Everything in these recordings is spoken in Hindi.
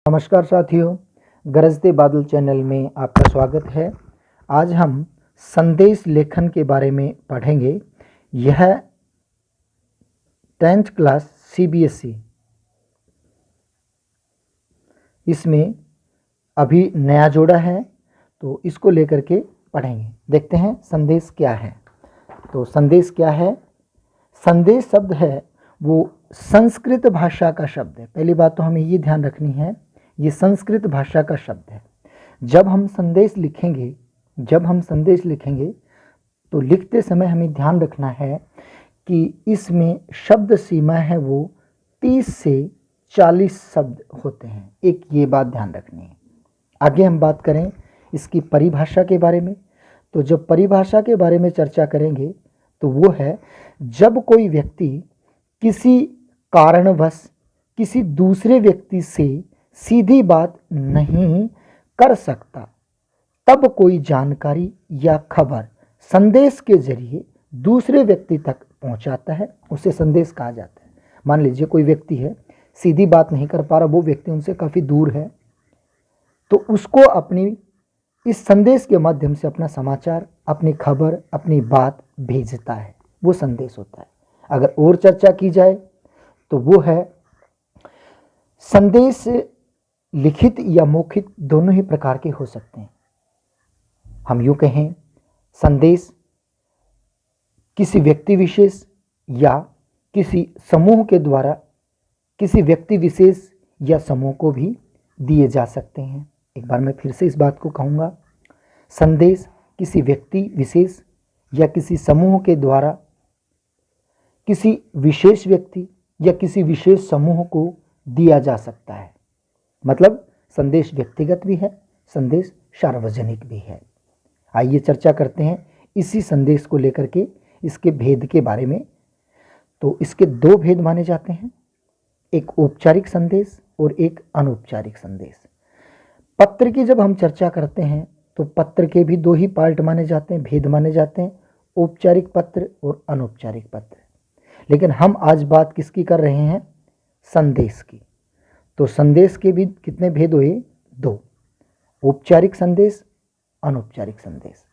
नमस्कार साथियों, गरजते बादल चैनल में आपका स्वागत है। आज हम संदेश लेखन के बारे में पढ़ेंगे। यह 10th क्लास CBSE इसमें अभी नया जोड़ा है, तो इसको लेकर के पढ़ेंगे। देखते हैं संदेश क्या है। तो संदेश क्या है? संदेश शब्द है वो संस्कृत भाषा का शब्द है। पहली बात तो हमें ये ध्यान रखनी है, ये संस्कृत भाषा का शब्द है। जब हम संदेश लिखेंगे तो लिखते समय हमें ध्यान रखना है कि इसमें शब्द सीमा है वो 30 से 40 शब्द होते हैं। एक ये बात ध्यान रखनी है। आगे हम बात करें इसकी परिभाषा के बारे में। तो जब परिभाषा के बारे में चर्चा करेंगे तो वो है, जब कोई व्यक्ति किसी कारणवश किसी दूसरे व्यक्ति से सीधी बात नहीं कर सकता, तब कोई जानकारी या खबर संदेश के जरिए दूसरे व्यक्ति तक पहुंचाता है, उसे संदेश कहा जाता है। मान लीजिए कोई व्यक्ति है, सीधी बात नहीं कर पा रहा, वो व्यक्ति उनसे काफ़ी दूर है, तो उसको अपनी इस संदेश के माध्यम से अपना समाचार, अपनी खबर, अपनी बात भेजता है, वो संदेश होता है। अगर और चर्चा की जाए तो वो है संदेश लिखित या मौखिक दोनों ही प्रकार के हो सकते हैं। हम यूँ कहें, संदेश किसी व्यक्ति विशेष या किसी समूह के द्वारा किसी व्यक्ति विशेष या समूह को भी दिए जा सकते हैं। एक बार मैं फिर से इस बात को कहूँगा, संदेश किसी व्यक्ति विशेष या किसी समूह के द्वारा किसी विशेष व्यक्ति या किसी विशेष समूह को दिया जा सकता है। मतलब संदेश व्यक्तिगत भी है, संदेश सार्वजनिक भी है। आइए चर्चा करते हैं इसी संदेश को लेकर के, इसके भेद के बारे में। तो इसके दो भेद माने जाते हैं, एक औपचारिक संदेश और एक अनौपचारिक संदेश। पत्र की जब हम चर्चा करते हैं तो पत्र के भी दो ही पार्ट माने जाते हैं, भेद माने जाते हैं, औपचारिक पत्र और अनौपचारिक पत्र। लेकिन हम आज बात किसकी कर रहे हैं? संदेश की। तो संदेश के भी कितने भेद हुए? दो, औपचारिक संदेश, अनौपचारिक संदेश।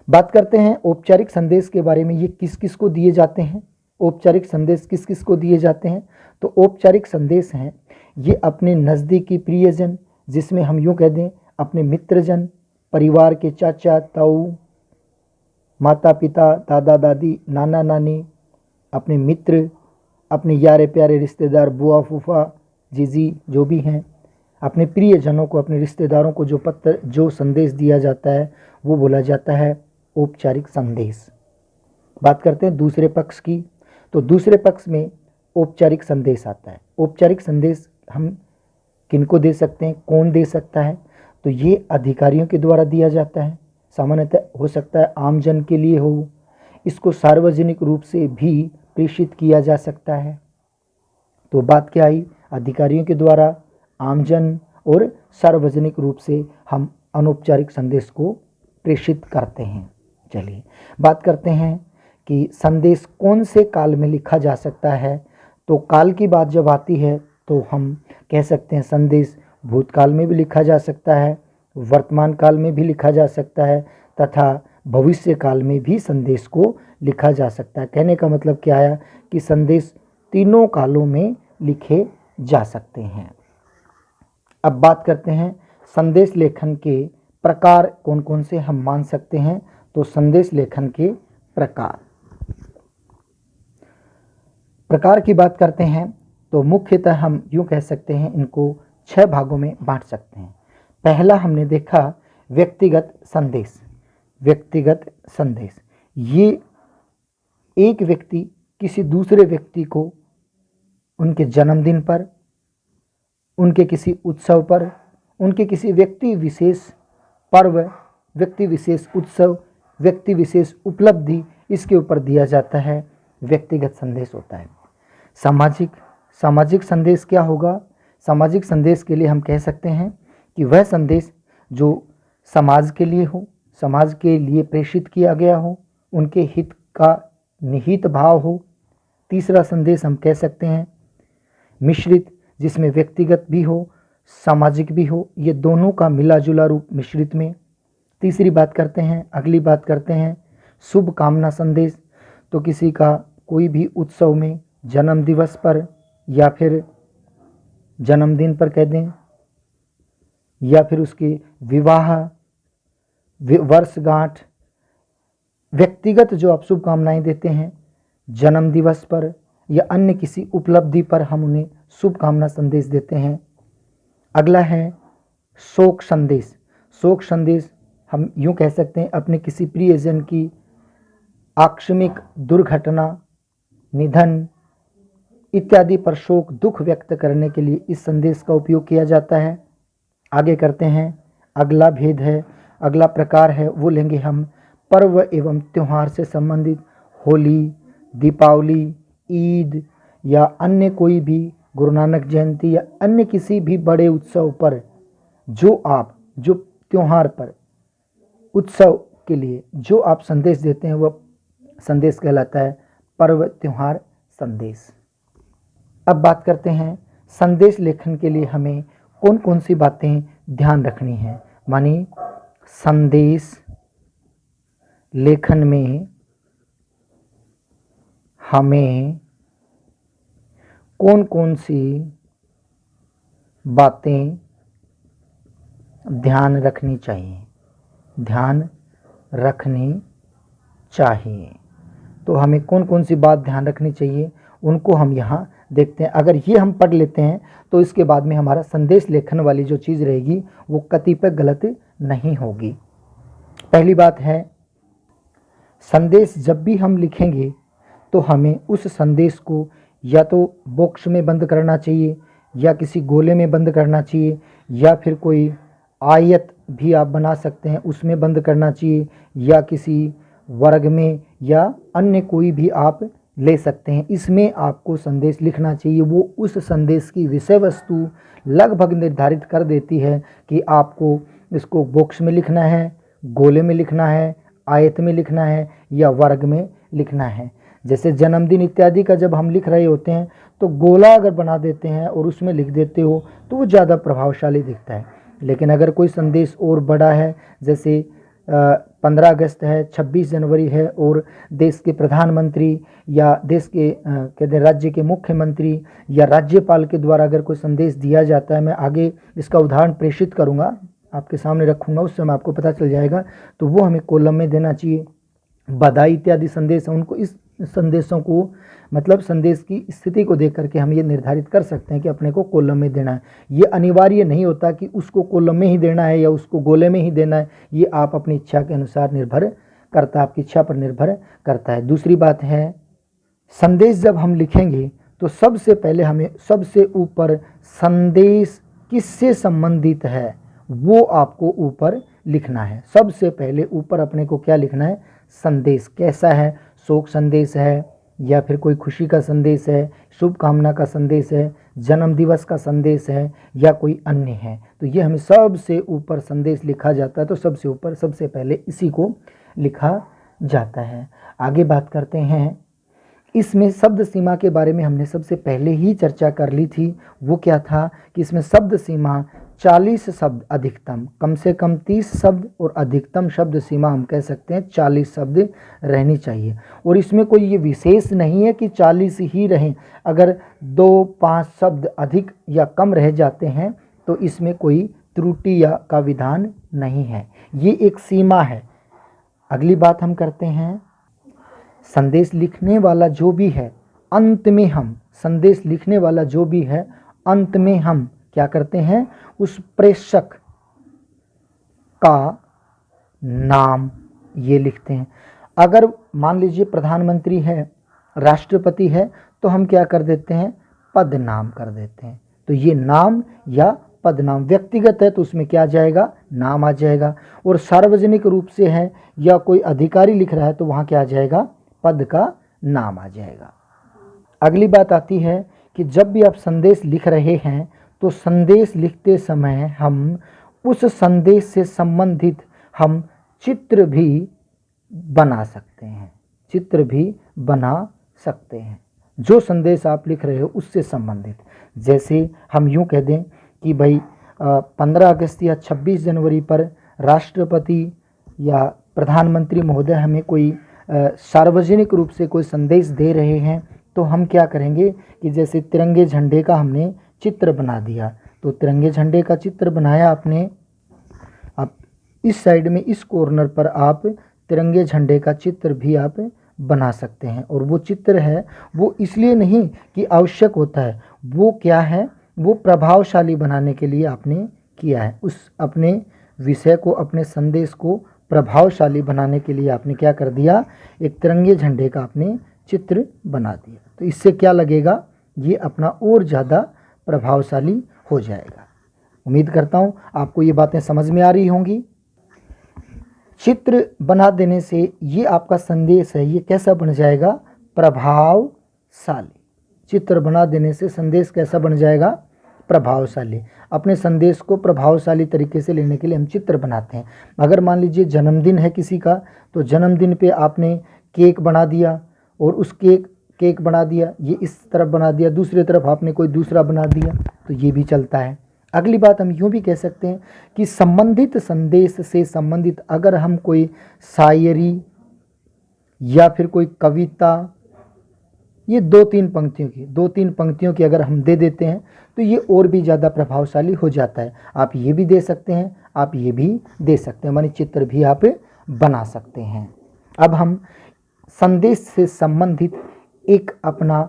बात करते हैं औपचारिक संदेश के बारे में। ये किस किस को दिए जाते हैं? औपचारिक संदेश किस किस को दिए जाते हैं? तो औपचारिक संदेश हैं ये अपने नज़दीकी प्रियजन, जिसमें हम यूँ कह दें अपने मित्रजन, परिवार के चाचा ताऊ, माता पिता, दादा दादी, नाना नानी, अपने मित्र, अपने यारे प्यारे रिश्तेदार, बुआ फूफा, जीजी जो भी हैं, अपने प्रियजनों को, अपने रिश्तेदारों को जो संदेश दिया जाता है वो बोला जाता है औपचारिक संदेश। बात करते हैं दूसरे पक्ष की। तो दूसरे पक्ष में औपचारिक संदेश आता है। औपचारिक संदेश हम किनको दे सकते हैं, कौन दे सकता है? तो ये अधिकारियों के द्वारा दिया जाता है। सामान्यतः हो सकता है आमजन के लिए हो, इसको सार्वजनिक रूप से भी प्रेषित किया जा सकता है। तो बात क्या आई? अधिकारियों के द्वारा, आमजन और सार्वजनिक रूप से हम अनौपचारिक संदेश को प्रेषित करते हैं। चलिए बात करते हैं कि संदेश कौन से काल में लिखा जा सकता है। तो काल की बात जब आती है तो हम कह सकते हैं संदेश भूतकाल में भी लिखा जा सकता है, वर्तमान काल में भी लिखा जा सकता है तथा भविष्य काल में भी संदेश को लिखा जा सकता है। कहने का मतलब क्या है कि संदेश तीनों कालों में लिखे जा सकते हैं। अब बात करते हैं संदेश लेखन के प्रकार कौन कौन से हम मान सकते हैं। तो संदेश लेखन के प्रकार की बात करते हैं तो मुख्यतः हम यूँ कह सकते हैं, इनको 6 भागों में बांट सकते हैं। पहला हमने देखा व्यक्तिगत संदेश। व्यक्तिगत संदेश ये एक व्यक्ति किसी दूसरे व्यक्ति को उनके जन्मदिन पर, उनके किसी उत्सव पर, उनके किसी व्यक्ति विशेष पर्व, व्यक्ति विशेष उत्सव, व्यक्ति विशेष उपलब्धि, इसके ऊपर दिया जाता है, व्यक्तिगत संदेश होता है। सामाजिक संदेश क्या होगा? सामाजिक संदेश के लिए हम कह सकते हैं कि वह संदेश जो समाज के लिए हो, समाज के लिए प्रेषित किया गया हो, उनके हित का निहित भाव हो। तीसरा संदेश हम कह सकते हैं मिश्रित, जिसमें व्यक्तिगत भी हो, सामाजिक भी हो, ये दोनों का मिला जुला रूप मिश्रित में। तीसरी बात करते हैं, अगली बात करते हैं शुभ कामना संदेश। तो किसी का कोई भी उत्सव में, जन्म दिवस पर या फिर जन्मदिन पर कह दें, या फिर उसकी विवाह वर्षगांठ, व्यक्तिगत जो आप शुभकामनाएं देते हैं जन्म दिवस पर या अन्य किसी उपलब्धि पर, हम उन्हें शुभकामना संदेश देते हैं। अगला है शोक संदेश। शोक संदेश हम यूँ कह सकते हैं अपने किसी प्रियजन की आकस्मिक दुर्घटना, निधन इत्यादि पर शोक दुख व्यक्त करने के लिए इस संदेश का उपयोग किया जाता है। आगे करते हैं, अगला भेद है, अगला प्रकार है, वो लेंगे हम पर्व एवं त्यौहार से संबंधित। होली, दीपावली, ईद या अन्य कोई भी गुरु नानक जयंती या अन्य किसी भी बड़े उत्सव पर जो त्यौहार पर, उत्सव के लिए जो आप संदेश देते हैं वह संदेश कहलाता है पर्व त्यौहार संदेश। अब बात करते हैं संदेश लेखन के लिए हमें कौन कौन सी बातें ध्यान रखनी है। मानी संदेश लेखन में हमें कौन कौन सी बातें ध्यान रखनी चाहिए, तो हमें कौन कौन सी बात ध्यान रखनी चाहिए उनको हम यहाँ देखते हैं। अगर ये हम पढ़ लेते हैं तो इसके बाद में हमारा संदेश लेखन वाली जो चीज़ रहेगी वो कतिपय गलत नहीं होगी। पहली बात है, संदेश जब भी हम लिखेंगे तो हमें उस संदेश को या तो बॉक्स में बंद करना चाहिए या किसी गोले में बंद करना चाहिए या फिर कोई आयत भी आप बना सकते हैं उसमें बंद करना चाहिए या किसी वर्ग में या अन्य कोई भी आप ले सकते हैं। इसमें आपको संदेश लिखना चाहिए। वो उस संदेश की विषय वस्तु लगभग निर्धारित कर देती है कि आपको इसको बॉक्स में लिखना है, गोले में लिखना है, आयत में लिखना है या वर्ग में लिखना है। जैसे जन्मदिन इत्यादि का जब हम लिख रहे होते हैं तो गोला अगर बना देते हैं और उसमें लिख देते हो तो वो ज़्यादा प्रभावशाली दिखता है। लेकिन अगर कोई संदेश और बड़ा है, जैसे 15 अगस्त है, 26 जनवरी है और देश के प्रधानमंत्री या देश के कहते हैं राज्य के मुख्यमंत्री या राज्यपाल के द्वारा अगर कोई संदेश दिया जाता है, मैं आगे इसका उदाहरण प्रेषित करूंगा, आपके सामने रखूंगा, उस समय आपको पता चल जाएगा, तो वो हमें कॉलम में देना चाहिए। बधाई इत्यादि संदेश हैं, उनको इस संदेशों को मतलब संदेश की स्थिति को देख करके हम ये निर्धारित कर सकते हैं कि अपने को कॉलम में देना है। ये अनिवार्य नहीं होता कि उसको कॉलम में ही देना है या उसको गोले में ही देना है, ये आप अपनी इच्छा के अनुसार निर्भर करता है, आपकी इच्छा पर निर्भर करता है। दूसरी बात है, संदेश जब हम लिखेंगे तो सबसे पहले हमें सबसे ऊपर संदेश किससे संबंधित है वो आपको ऊपर लिखना है। सबसे पहले ऊपर अपने को क्या लिखना है, संदेश कैसा है, शोक संदेश है या फिर कोई खुशी का संदेश है, शुभ कामना का संदेश है, जन्म दिवस का संदेश है या कोई अन्य है। तो ये हमें सबसे ऊपर संदेश लिखा जाता है, तो सबसे ऊपर सबसे पहले इसी को लिखा जाता है। आगे बात करते हैं, इसमें शब्द सीमा के बारे में हमने सबसे पहले ही चर्चा कर ली थी। वो क्या था कि इसमें शब्द सीमा 40 शब्द अधिकतम, कम से कम 30 शब्द और अधिकतम शब्द सीमा हम कह सकते हैं 40 शब्द रहनी चाहिए। और इसमें कोई ये विशेष नहीं है कि 40 ही रहें, अगर 2-5 शब्द अधिक या कम रह जाते हैं तो इसमें कोई त्रुटि या का विधान नहीं है, ये एक सीमा है। अगली बात हम करते हैं, संदेश लिखने वाला जो भी है अंत में हम संदेश लिखने वाला जो भी है अंत में हम क्या करते हैं, उस प्रेषक का नाम ये लिखते हैं। अगर मान लीजिए प्रधानमंत्री है, राष्ट्रपति है, तो हम क्या कर देते हैं, पद नाम कर देते हैं। तो ये नाम या पद नाम, व्यक्तिगत है तो उसमें क्या आ जाएगा, नाम आ जाएगा, और सार्वजनिक रूप से है या कोई अधिकारी लिख रहा है तो वहाँ क्या आ जाएगा, पद का नाम आ जाएगा। अगली बात आती है कि जब भी आप संदेश लिख रहे हैं तो संदेश लिखते समय हम उस संदेश से संबंधित हम चित्र भी बना सकते हैं, चित्र भी बना सकते हैं जो संदेश आप लिख रहे हो उससे संबंधित। जैसे हम यूँ कह दें कि भाई 15 अगस्त या 26 जनवरी पर राष्ट्रपति या प्रधानमंत्री महोदय हमें कोई सार्वजनिक रूप से कोई संदेश दे रहे हैं, तो हम क्या करेंगे कि जैसे तिरंगे झंडे का हमने चित्र बना दिया, तो तिरंगे झंडे का चित्र बनाया आपने, आप इस साइड में इस कॉर्नर पर आप तिरंगे झंडे का चित्र भी आप बना सकते हैं। और वो चित्र है वो इसलिए नहीं कि आवश्यक होता है, वो क्या है, वो प्रभावशाली बनाने के लिए आपने किया है। उस अपने विषय को, अपने संदेश को प्रभावशाली बनाने के लिए आपने क्या कर दिया, एक तिरंगे झंडे का आपने चित्र बना दिया। तो इससे क्या लगेगा, ये अपना और ज़्यादा प्रभावशाली हो जाएगा। उम्मीद करता हूँ आपको ये बातें समझ में आ रही होंगी। चित्र बना देने से ये आपका संदेश है, ये कैसा बन जाएगा, प्रभावशाली। चित्र बना देने से संदेश कैसा बन जाएगा, प्रभावशाली। अपने संदेश को प्रभावशाली तरीके से लेने के लिए हम चित्र बनाते हैं। अगर मान लीजिए जन्मदिन है किसी का, तो जन्मदिन पे आपने केक बना दिया और उस केक बना दिया, ये इस तरफ बना दिया, दूसरी तरफ आपने कोई दूसरा बना दिया, तो ये भी चलता है। अगली बात हम यूँ भी कह सकते हैं कि संबंधित संदेश से संबंधित अगर हम कोई शायरी या फिर कोई कविता, ये 2-3 पंक्तियों की अगर हम दे देते हैं तो ये और भी ज़्यादा प्रभावशाली हो जाता है। आप ये भी दे सकते हैं, आप ये भी दे सकते हैं, माने चित्र भी आप बना सकते हैं। अब हम संदेश से संबंधित एक अपना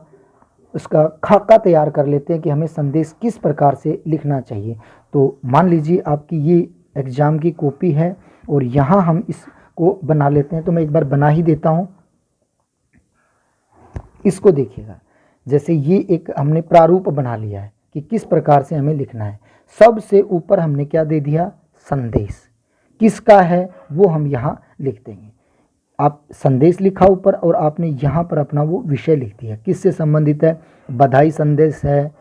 उसका खाका तैयार कर लेते हैं कि हमें संदेश किस प्रकार से लिखना चाहिए। तो मान लीजिए आपकी ये एग्ज़ाम की कॉपी है और यहाँ हम इसको बना लेते हैं। तो मैं एक बार बना ही देता हूँ, इसको देखिएगा। जैसे ये एक हमने प्रारूप बना लिया है कि किस प्रकार से हमें लिखना है। सबसे ऊपर हमने क्या दे दिया, संदेश किसका है वो हम यहाँ लिख देंगे। आप संदेश लिखा ऊपर और आपने यहाँ पर अपना वो विषय लिख दिया, किससे संबंधित है, बधाई संदेश है,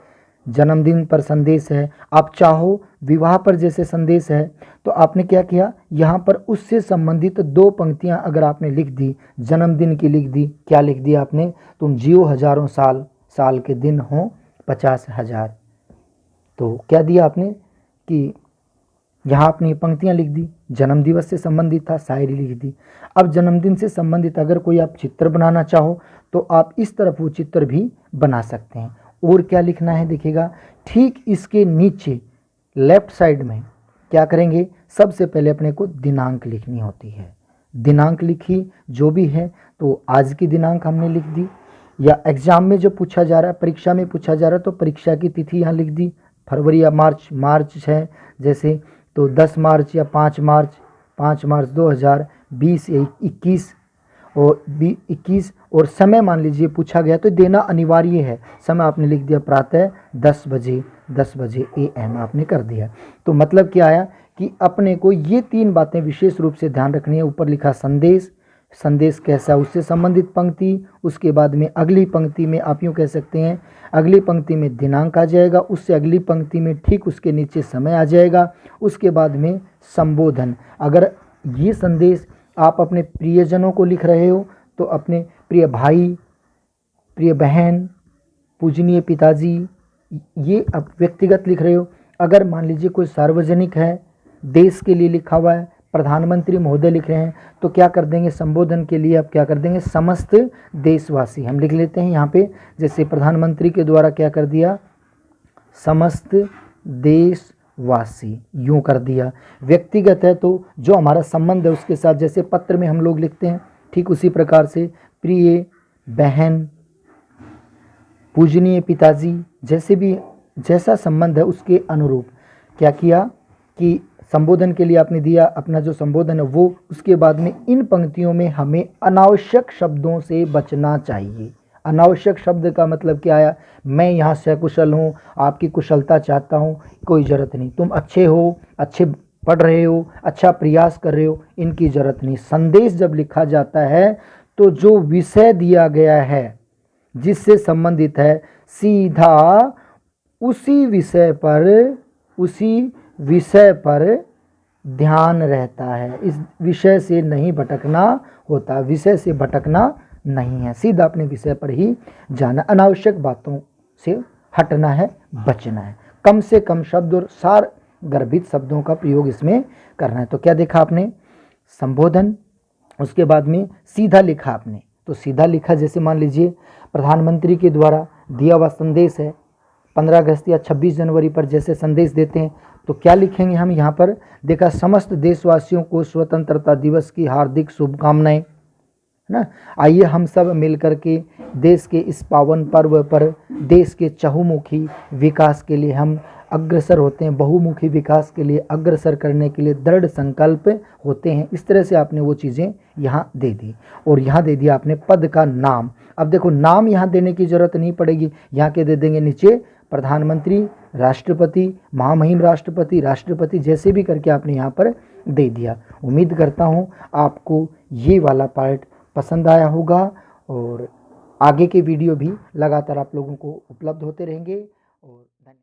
जन्मदिन पर संदेश है, आप चाहो विवाह पर जैसे संदेश है, तो आपने क्या किया, यहाँ पर उससे संबंधित 2 पंक्तियाँ अगर आपने लिख दी, जन्मदिन की लिख दी, क्या लिख दिया आपने, तुम जियो हजारों साल, साल के दिन हो 50,000। तो क्या दिया आपने कि यहाँ आपने पंक्तियाँ लिख दी, जन्मदिवस से संबंधित था, शायरी लिख दी। अब जन्मदिन से संबंधित अगर कोई आप चित्र बनाना चाहो तो आप इस तरफ वो चित्र भी बना सकते हैं। और क्या लिखना है देखिएगा, ठीक इसके नीचे लेफ्ट साइड में क्या करेंगे, सबसे पहले अपने को दिनांक लिखनी होती है। दिनांक लिखी जो भी है, तो आज की दिनांक हमने लिख दी, या एग्ज़ाम में जो पूछा जा रहा है, परीक्षा में पूछा जा रहा है, तो परीक्षा की तिथि यहाँ लिख दी, फरवरी या मार्च है जैसे, तो 10 मार्च या 5 मार्च 2020 या 21 और समय मान लीजिए पूछा गया तो देना अनिवार्य है। समय आपने लिख दिया प्रातः 10 बजे AM आपने कर दिया। तो मतलब क्या आया कि अपने को ये 3 बातें विशेष रूप से ध्यान रखनी है। ऊपर लिखा संदेश कैसा, उससे संबंधित पंक्ति, उसके बाद में अगली पंक्ति में आप यूँ कह सकते हैं, अगली पंक्ति में दिनांक आ जाएगा, उससे अगली पंक्ति में ठीक उसके नीचे समय आ जाएगा, उसके बाद में संबोधन। अगर ये संदेश आप अपने प्रियजनों को लिख रहे हो तो अपने प्रिय भाई, प्रिय बहन, पूजनीय पिताजी, ये आप व्यक्तिगत लिख रहे हो। अगर मान लीजिए कोई सार्वजनिक है, देश के लिए लिखा हुआ है, प्रधानमंत्री महोदय लिख रहे हैं, तो क्या कर देंगे, संबोधन के लिए आप क्या कर देंगे, समस्त देशवासी हम लिख लेते हैं यहाँ पे। जैसे प्रधानमंत्री के द्वारा क्या कर दिया, समस्त देशवासी यूँ कर दिया। व्यक्तिगत है तो जो हमारा संबंध है उसके साथ, जैसे पत्र में हम लोग लिखते हैं, ठीक उसी प्रकार से प्रिय बहन, पूजनीय पिताजी, जैसे भी जैसा संबंध है उसके अनुरूप क्या किया कि संबोधन के लिए आपने दिया अपना जो संबोधन है वो। उसके बाद में इन पंक्तियों में हमें अनावश्यक शब्दों से बचना चाहिए। अनावश्यक शब्द का मतलब क्या आया, मैं यहाँ सकुशल हूँ, आपकी कुशलता चाहता हूँ, कोई ज़रूरत नहीं। तुम अच्छे हो, अच्छे पढ़ रहे हो, अच्छा प्रयास कर रहे हो, इनकी ज़रूरत नहीं। संदेश जब लिखा जाता है तो जो विषय दिया गया है, जिससे संबंधित है, सीधा उसी विषय पर ध्यान रहता है। इस विषय से नहीं भटकना होता, विषय से भटकना नहीं है, सीधा अपने विषय पर ही जाना। अनावश्यक बातों से हटना है, बचना है। कम से कम शब्द और सार गर्भित शब्दों का प्रयोग इसमें करना है। तो क्या देखा आपने, संबोधन, उसके बाद में सीधा लिखा आपने। तो सीधा लिखा जैसे मान लीजिए प्रधानमंत्री के द्वारा दिया हुआ संदेश है, 15 अगस्त या 26 जनवरी पर जैसे संदेश देते हैं, तो क्या लिखेंगे हम यहाँ पर, देखा, समस्त देशवासियों को स्वतंत्रता दिवस की हार्दिक शुभकामनाएं, ना। आइए हम सब मिलकर के देश के इस पावन पर्व पर देश के चहुमुखी विकास के लिए हम अग्रसर होते हैं, बहुमुखी विकास के लिए अग्रसर करने के लिए दृढ़ संकल्प होते हैं। इस तरह से आपने वो चीज़ें यहाँ दे दी। और यहाँ दे दिया आपने पद का नाम। अब देखो, नाम यहाँ देने की जरूरत नहीं पड़ेगी, यहाँ के दे देंगे नीचे प्रधानमंत्री, राष्ट्रपति, महामहिम राष्ट्रपति, राष्ट्रपति, जैसे भी करके आपने यहाँ पर दे दिया। उम्मीद करता हूँ आपको ये वाला पार्ट पसंद आया होगा और आगे के वीडियो भी लगातार आप लोगों को उपलब्ध होते रहेंगे। और धन्यवाद।